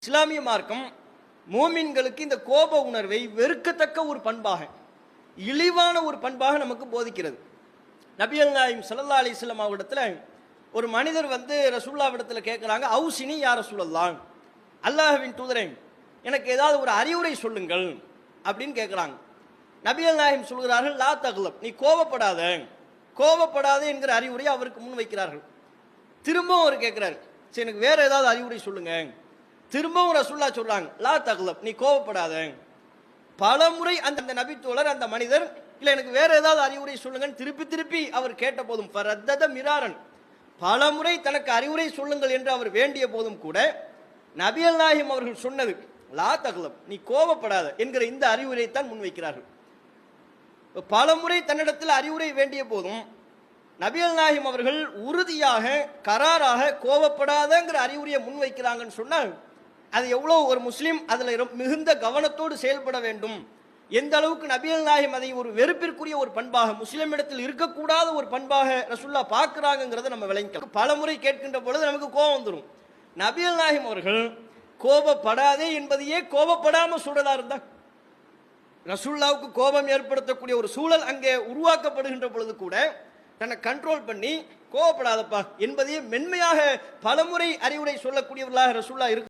இஸ்லாமிய மார்க்கம் மோமின்களுக்கு இந்த கோப உணர்வை வெறுக்கத்தக்க ஒரு பண்பாக, இழிவான ஒரு பண்பாக நமக்கு போதிக்கிறது. நபிகள் நாயகம் ஸல்லல்லாஹு அலைஹி வஸல்லம் அவரிடத்துல ஒரு மனிதர் வந்து ரசூலுல்லாஹ்விடத்துல கேட்குறாங்க, அவுசினி யா ரசூலல்லாஹ், அல்லாஹ்வின் தூதரே எனக்கு ஏதாவது ஒரு அறிவுரை சொல்லுங்கள் அப்படின்னு கேட்குறாங்க. நபிகள் நாயகம் சொல்கிறார்கள், லா தக்லப், நீ கோபப்படாத, கோபப்படாத என்கிற அறிவுரையை அவருக்கு முன் வைக்கிறார்கள். திரும்பவும் அவர் கேட்கிறாரு, சரி எனக்கு வேற ஏதாவது அறிவுரை சொல்லுங்க. திரும்பவும் ரசூலுல்லாஹ் சொல்றாங்க, லா தக்லப், நீ கோபப்படாத. பலமுறை அந்த நபி தோழர், அந்த மனிதர், இல்ல எனக்கு வேற ஏதாவது அறிவுரை சொல்லுங்கன்னு திருப்பி திருப்பி அவர் கேட்ட போதும், ஃபரத்தத மிராரன், பலமுறை தனக்கு அறிவுரை சொல்லுங்கள் என்று அவர் வேண்டிய போதும் கூட நபிகள் நாயகம் அவர்கள் சொன்னது லா தக்லப், நீ கோபப்படாத என்கிற இந்த அறிவுரை தான் முன்வைக்கிறார்கள். பலமுறை தன்னிடத்தில் அறிவுரை வேண்டிய போதும் நபிகள் நாயகம் அவர்கள் உறுதியாக கராராக கோபப்படாதங்கிற அறிவுரையை முன்வைக்கிறாங்கன்னு சொன்னால் அது எவ்வளோ ஒரு முஸ்லீம் அதில் மிகுந்த கவனத்தோடு செயல்பட வேண்டும், எந்த அளவுக்கு நபிகள் நாயகம் அதை ஒரு வெறுப்பிற்குரிய ஒரு பண்பாக, முஸ்லீம் இடத்தில் இருக்கக்கூடாத ஒரு பண்பாக ரசூலுல்லாஹ் பார்க்கிறாங்கிறத நம்ம விளங்கிக்கலாம். பலமுறை கேட்கின்ற பொழுது நமக்கு கோபம் வந்துடும். நபிகள் நாயகம் அவர்கள் கோபப்படாதே என்பதையே கோபப்படாம சொல்றதா இருந்தா, ரசூலுல்லாஹ்வுக்கு கோபம் ஏற்படுத்தக்கூடிய ஒரு சூழல் அங்கே உருவாக்கப்படுகின்ற பொழுது கூட தன்னை கண்ட்ரோல் பண்ணி கோபப்படாதப்பா என்பதையே மென்மையாக பலமுறை அறிவுரை சொல்லக்கூடியவர்களாக ரசூலுல்லாஹ் இருக்கு.